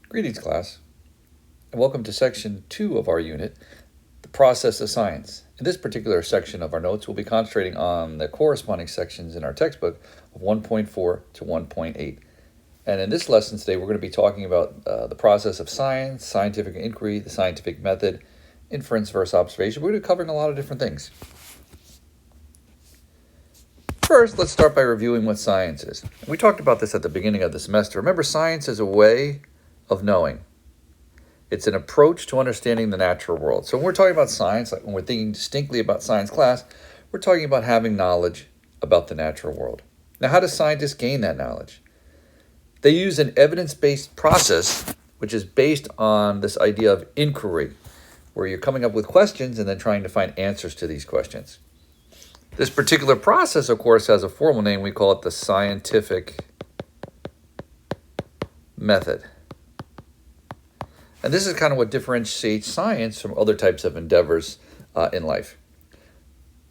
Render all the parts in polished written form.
Greetings, class, and welcome to section 2 of our unit, the process of science. In this particular section of our notes, we'll be concentrating on the corresponding sections in our textbook of 1.4 to 1.8. And in this lesson today, we're going to be talking about the process of science, scientific inquiry, the scientific method, inference versus observation. We're going to be covering a lot of different things. First, let's start by reviewing what science is. We talked about this at the beginning of the semester. Remember, science is a way of knowing. It's an approach to understanding the natural world. So when we're talking about science, like when we're thinking distinctly about science class, we're talking about having knowledge about the natural world. Now, how do scientists gain that knowledge? They use an evidence-based process, which is based on this idea of inquiry, where you're coming up with questions and then trying to find answers to these questions. This particular process, of course, has a formal name. We call it the scientific method. And this is kind of what differentiates science from other types of endeavors in life.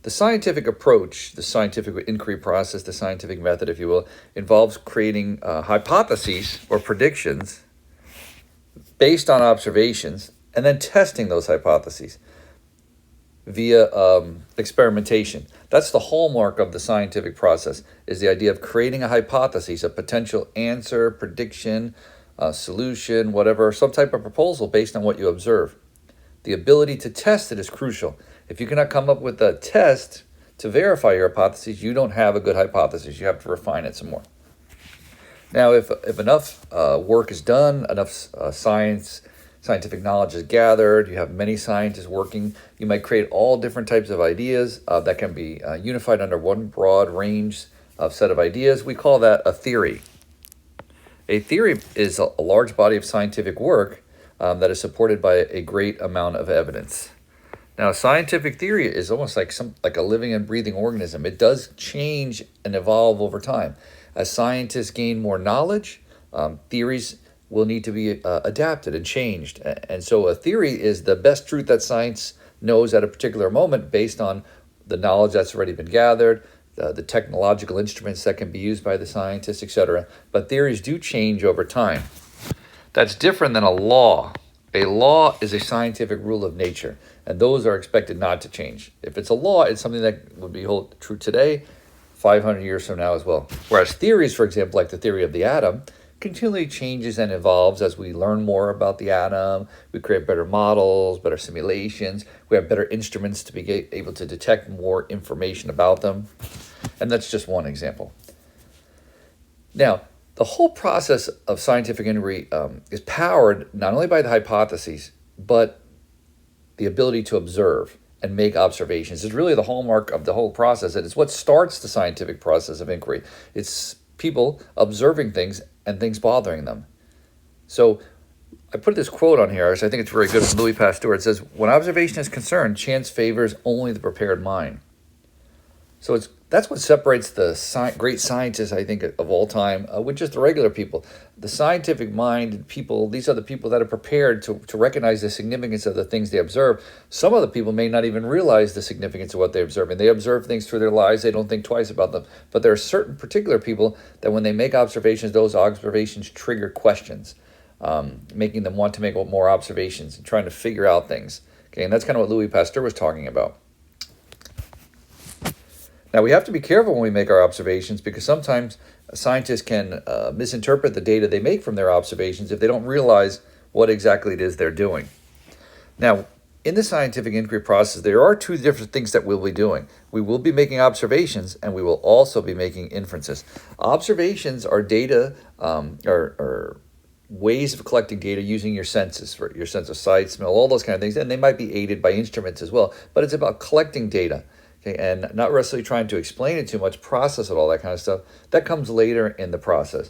The scientific approach, the scientific inquiry process, the scientific method, if you will, involves creating hypotheses or predictions based on observations and then testing those hypotheses via experimentation. That's the hallmark of the scientific process, is the idea of creating a hypothesis, a potential answer, prediction, solution, whatever, some type of proposal based on what you observe. The ability to test it is crucial. If you cannot come up with a test to verify your hypothesis, you don't have a good hypothesis. You have to refine it some more. Now, if enough work is done, enough scientific knowledge is gathered, you have many scientists working, you might create all different types of ideas that can be unified under one broad range of set of ideas. We call that a theory. A theory is a large body of scientific work that is supported by a great amount of evidence. Now, scientific theory is almost like a living and breathing organism. It does change and evolve over time. As scientists gain more knowledge, theories will need to be adapted and changed. And so a theory is the best truth that science knows at a particular moment based on the knowledge that's already been gathered, the technological instruments that can be used by the scientists, etc. But theories do change over time. That's different than a law. A law is a scientific rule of nature, and those are expected not to change. If it's a law, it's something that would be true today, 500 years from now as well. Whereas theories, for example, like the theory of the atom, continually changes and evolves as we learn more about the atom. We create better models, better simulations. We have better instruments to be able to detect more information about them. And that's just one example. Now, the whole process of scientific inquiry is powered not only by the hypotheses, but the ability to observe and make observations. It's really the hallmark of the whole process, and it's what starts the scientific process of inquiry. It's people observing things and things bothering them. So I put this quote on here, because I think it's very good, from Louis Pasteur. It says, "When observation is concerned, chance favors only the prepared mind." So that's what separates the great scientists, I think, of all time, with just the regular people. The scientific-minded people, these are the people that are prepared to recognize the significance of the things they observe. Some of the people may not even realize the significance of what they observe, and they observe things through their lives. They don't think twice about them. But there are certain particular people that when they make observations, those observations trigger questions, making them want to make more observations and trying to figure out things. Okay, and that's kind of what Louis Pasteur was talking about. Now, we have to be careful when we make our observations, because sometimes scientists can misinterpret the data they make from their observations if they don't realize what exactly it is they're doing. Now, in the scientific inquiry process, there are two different things that we'll be doing. We will be making observations, and we will also be making inferences. Observations are data, or ways of collecting data using your senses, for your sense of sight, smell, all those kind of things, and they might be aided by instruments as well. But it's about collecting data. Okay, and not necessarily trying to explain it too much, process it, all that kind of stuff. That comes later in the process.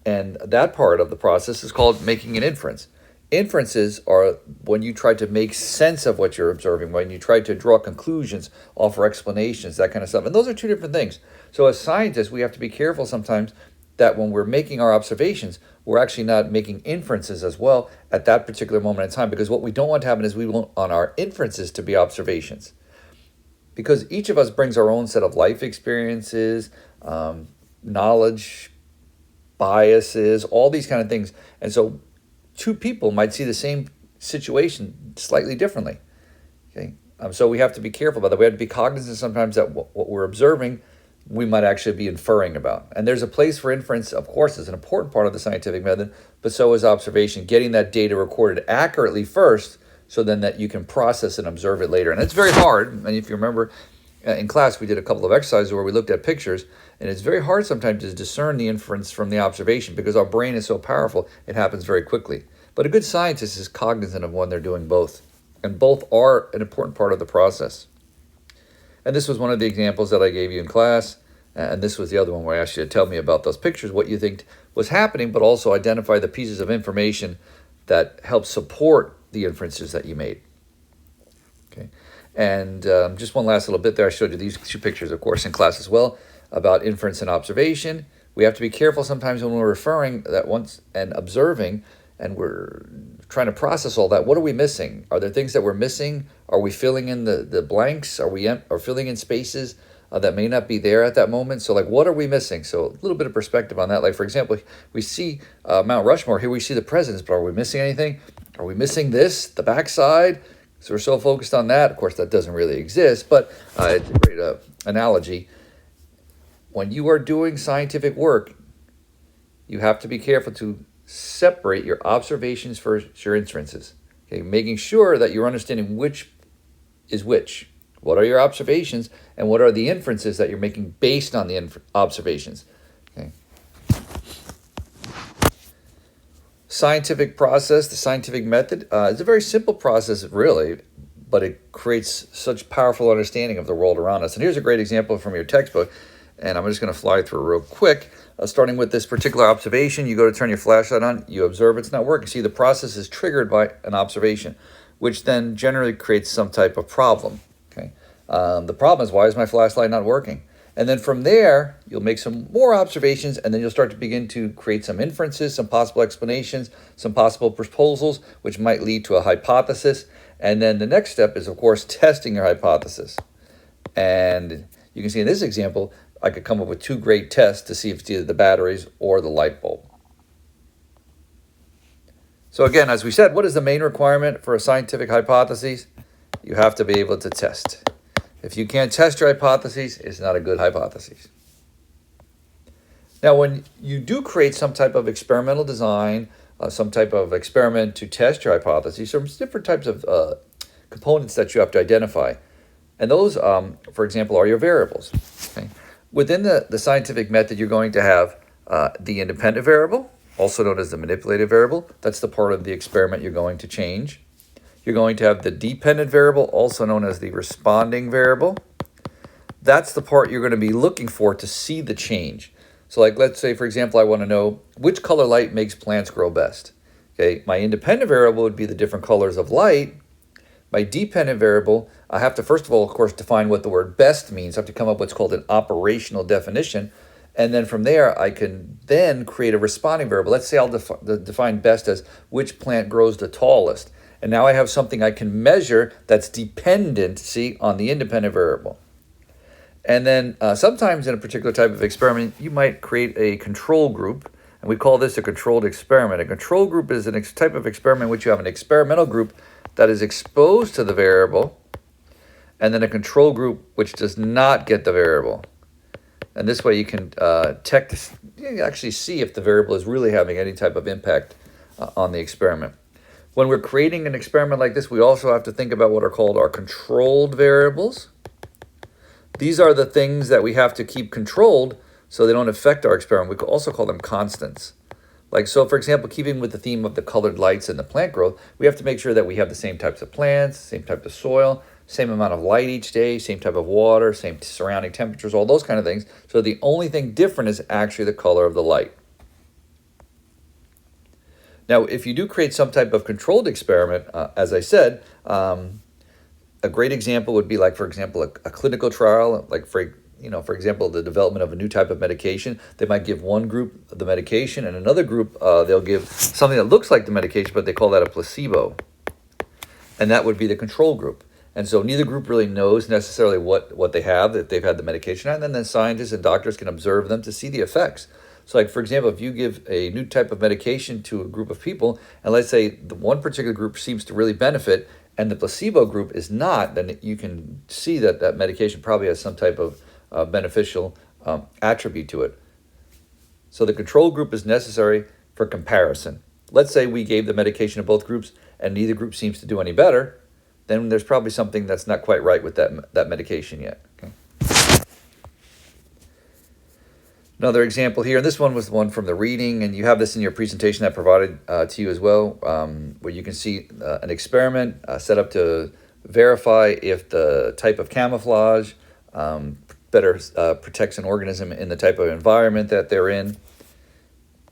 And that part of the process is called making an inference. Inferences are when you try to make sense of what you're observing, when you try to draw conclusions, offer explanations, that kind of stuff. And those are two different things. So as scientists, we have to be careful sometimes that when we're making our observations, we're actually not making inferences as well at that particular moment in time, because what we don't want to happen is we want on our inferences to be observations. Because each of us brings our own set of life experiences, knowledge, biases, all these kind of things. And so two people might see the same situation slightly differently. Okay, so we have to be careful about that. We have to be cognizant sometimes that what we're observing, we might actually be inferring about. And there's a place for inference, of course, is an important part of the scientific method, but so is observation, getting that data recorded accurately first, so then that you can process and observe it later. And it's very hard. And if you remember, in class, we did a couple of exercises where we looked at pictures, and it's very hard sometimes to discern the inference from the observation because our brain is so powerful, it happens very quickly. But a good scientist is cognizant of when they're doing both, and both are an important part of the process. And this was one of the examples that I gave you in class, and this was the other one where I asked you to tell me about those pictures, what you think was happening, but also identify the pieces of information that help support the inferences that you made. Okay, and just one last little bit there. I showed you these two pictures, of course, in class as well, about inference and observation. We have to be careful sometimes when we're referring that once and observing, and we're trying to process all that. What are we missing? Are there things that we're missing? Are we filling in the blanks? Are we filling in spaces that may not be there at that moment? So like, what are we missing? So a little bit of perspective on that. Like, for example, we see Mount Rushmore. Here we see the presidents, but are we missing anything? Are we missing this, the backside? So we're so focused on that. Of course, that doesn't really exist, but it's a great analogy. When you are doing scientific work, you have to be careful to separate your observations versus your inferences. Okay, making sure that you're understanding which is which. What are your observations, and what are the inferences that you're making based on the observations? Okay. Scientific process, the scientific method, is a very simple process, really, but it creates such powerful understanding of the world around us. And here's a great example from your textbook, and I'm just going to fly through real quick. Starting with this particular observation, you go to turn your flashlight on, you observe it's not working. See, the process is triggered by an observation, which then generally creates some type of problem. Okay, the problem is, why is my flashlight not working? And then from there, you'll make some more observations, and then you'll start to begin to create some inferences, some possible explanations, some possible proposals, which might lead to a hypothesis. And then the next step is, of course, testing your hypothesis. And you can see in this example, I could come up with two great tests to see if it's either the batteries or the light bulb. So again, as we said, what is the main requirement for a scientific hypothesis? You have to be able to test. If you can't test your hypotheses, it's not a good hypothesis. Now, when you do create some type of experimental design, some type of experiment to test your hypotheses, there's different types of components that you have to identify. And those, for example, are your variables. Okay? Within the scientific method, you're going to have the independent variable, also known as the manipulated variable. That's the part of the experiment you're going to change. You're going to have the dependent variable, also known as the responding variable. That's the part you're going to be looking for to see the change. So like, let's say, for example, I want to know which color light makes plants grow best. Okay, my independent variable would be the different colors of light. My dependent variable, I have to, first of all, of course, define what the word best means. I have to come up with what's called an operational definition. And then from there, I can then create a responding variable. Let's say I'll define best as which plant grows the tallest. And now I have something I can measure that's dependent, see, on the independent variable. And then sometimes in a particular type of experiment, you might create a control group, and we call this a controlled experiment. A control group is a type of experiment in which you have an experimental group that is exposed to the variable, and then a control group which does not get the variable. And this way you can actually see if the variable is really having any type of impact on the experiment. When we're creating an experiment like this, we also have to think about what are called our controlled variables. These are the things that we have to keep controlled so they don't affect our experiment. We could also call them constants. Like, so for example, keeping with the theme of the colored lights and the plant growth, we have to make sure that we have the same types of plants, same type of soil, same amount of light each day, same type of water, same surrounding temperatures, all those kind of things. So the only thing different is actually the color of the light. Now, if you do create some type of controlled experiment, as I said, a great example would be like, for example, a clinical trial, like for example, the development of a new type of medication. They might give one group the medication, and another group, they'll give something that looks like the medication, but they call that a placebo. And that would be the control group. And so neither group really knows necessarily what they have, that they've had the medication, and then the scientists and doctors can observe them to see the effects. So like, for example, if you give a new type of medication to a group of people, and let's say the one particular group seems to really benefit and the placebo group is not, then you can see that that medication probably has some type of beneficial attribute to it. So the control group is necessary for comparison. Let's say we gave the medication to both groups and neither group seems to do any better, then there's probably something that's not quite right with that medication yet. Okay. Another example here, and this one was the one from the reading, and you have this in your presentation I provided to you as well, where you can see an experiment set up to verify if the type of camouflage better protects an organism in the type of environment that they're in.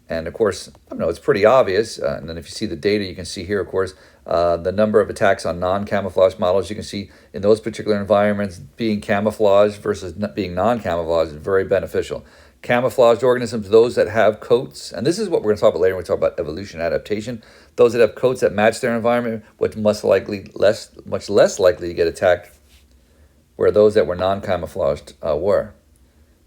And of course, I don't know, it's pretty obvious. And then if you see the data, you can see here, of course, the number of attacks on non-camouflage models. You can see in those particular environments, being camouflaged versus being non-camouflaged is very beneficial. Camouflaged organisms, those that have coats, and this is what we're going to talk about later when we talk about evolution adaptation, those that have coats that match their environment, much less likely to get attacked, where those that were non-camouflaged were.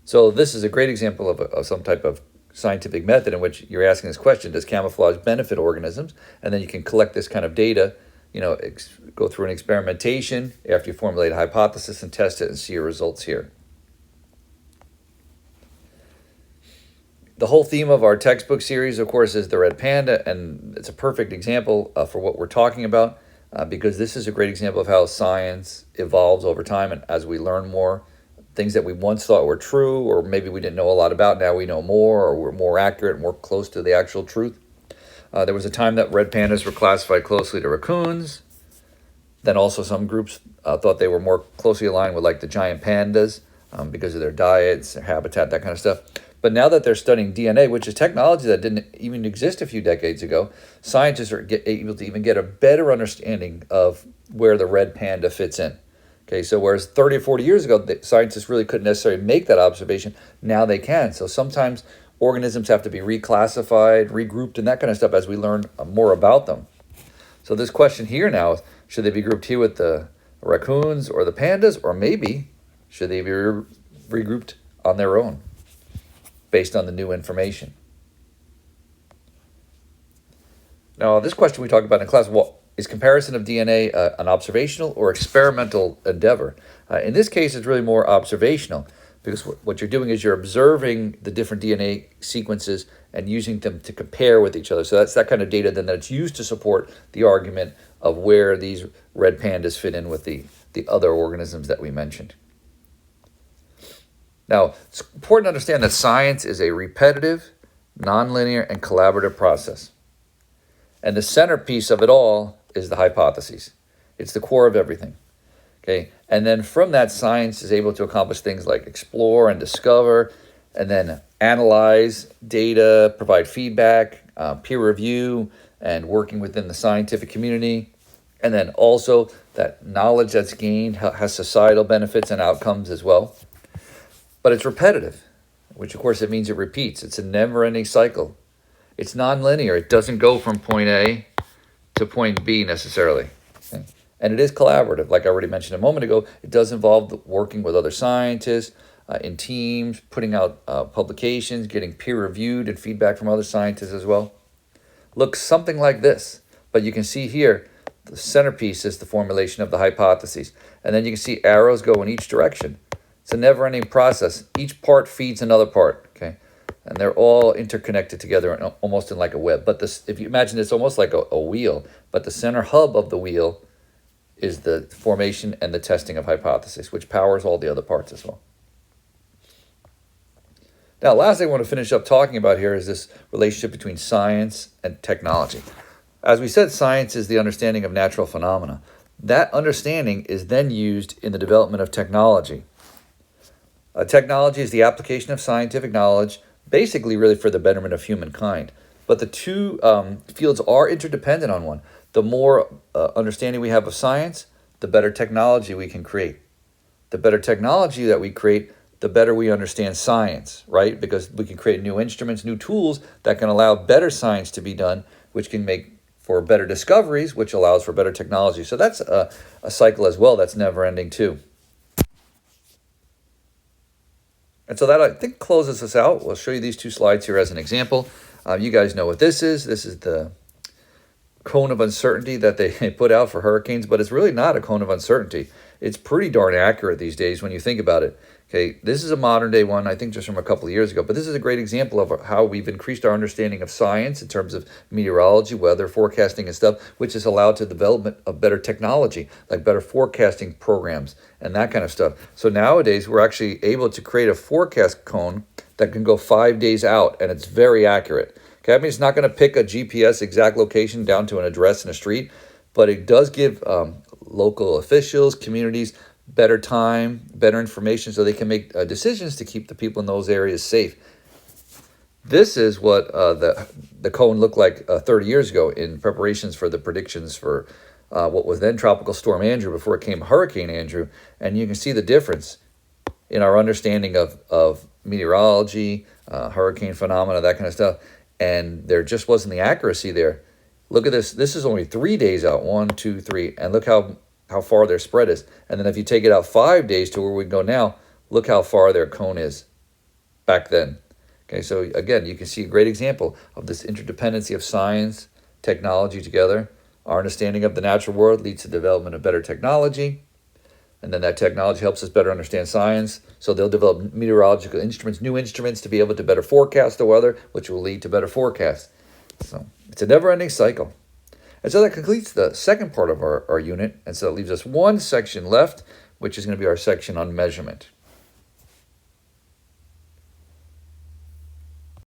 So this is a great example of some type of scientific method in which you're asking this question: does camouflage benefit organisms? And then you can collect this kind of data, go through an experimentation after you formulate a hypothesis and test it and see your results here. The whole theme of our textbook series, of course, is the red panda, and it's a perfect example for what we're talking about because this is a great example of how science evolves over time, and as we learn more, things that we once thought were true, or maybe we didn't know a lot about, now we know more, or we're more accurate, more close to the actual truth. There was a time that red pandas were classified closely to raccoons. Then also some groups thought they were more closely aligned with like the giant pandas because of their diets, their habitat, that kind of stuff. But now that they're studying DNA, which is technology that didn't even exist a few decades ago, scientists are able to even get a better understanding of where the red panda fits in. Okay, so whereas 30 or 40 years ago, the scientists really couldn't necessarily make that observation, now they can. So sometimes organisms have to be reclassified, regrouped, and that kind of stuff as we learn more about them. So this question here now is, should they be grouped here with the raccoons or the pandas, or maybe should they be regrouped on their own based on the new information? Now, this question we talked about in class, is comparison of DNA an observational or experimental endeavor? In this case, it's really more observational because what you're doing is you're observing the different DNA sequences and using them to compare with each other. So that's that kind of data then that's used to support the argument of where these red pandas fit in with the other organisms that we mentioned. Now, it's important to understand that science is a repetitive, nonlinear, and collaborative process. And the centerpiece of it all is the hypotheses. It's the core of everything. Okay, and then from that, science is able to accomplish things like explore and discover, and then analyze data, provide feedback, peer review, and working within the scientific community. And then also that knowledge that's gained has societal benefits and outcomes as well. But it's repetitive, which of course it means it repeats. It's a never-ending cycle. It's nonlinear. It doesn't go from point A to point B necessarily. Okay? And it is collaborative. Like I already mentioned a moment ago, it does involve working with other scientists in teams, putting out publications, getting peer-reviewed and feedback from other scientists as well. Looks something like this, but you can see here the centerpiece is the formulation of the hypotheses. And then you can see arrows go in each direction. It's a never-ending process. Each part feeds another part, okay? And they're all interconnected together almost in like a web. But this, if you imagine it's almost like a wheel, but the center hub of the wheel is the formation and the testing of hypotheses, which powers all the other parts as well. Now, last thing I want to finish up talking about here is this relationship between science and technology. As we said, science is the understanding of natural phenomena. That understanding is then used in the development of technology. Technology is the application of scientific knowledge, basically really for the betterment of humankind. But the two fields are interdependent on one. The more understanding we have of science, the better technology we can create. The better technology that we create, the better we understand science, right? Because we can create new instruments, new tools that can allow better science to be done, which can make for better discoveries, which allows for better technology. So that's a cycle as well that's never ending too. And so that, I think, closes us out. We'll show you these two slides here as an example. You guys know what this is. This is the cone of uncertainty that they put out for hurricanes, but it's really not a cone of uncertainty. It's pretty darn accurate these days when you think about it. Okay, this is a modern day one, I think just from a couple of years ago, but this is a great example of how we've increased our understanding of science in terms of meteorology, weather forecasting and stuff, which has allowed to development of better technology, like better forecasting programs and that kind of stuff. So nowadays we're actually able to create a forecast cone that can go 5 days out, and it's very accurate. Okay, I mean, it's not going to pick a GPS exact location down to an address in a street, but it does give local officials, communities, better time, better information, so they can make decisions to keep the people in those areas safe. This is what the cone looked like 30 years ago in preparations for the predictions for what was then Tropical Storm Andrew before it came Hurricane Andrew. And you can see the difference in our understanding of meteorology, hurricane phenomena, that kind of stuff. And there just wasn't the accuracy there. Look at this. This is only 3 days out. 1, 2, 3. And look how far their spread is. And then if you take it out 5 days to where we go now, look how far their cone is back then. Okay, so again, you can see a great example of this interdependency of science, technology together. Our understanding of the natural world leads to the development of better technology. And then that technology helps us better understand science. So they'll develop meteorological instruments, new instruments to be able to better forecast the weather, which will lead to better forecasts. So it's a never-ending cycle. And so that completes the second part of our unit. And so it leaves us one section left, which is going to be our section on measurement.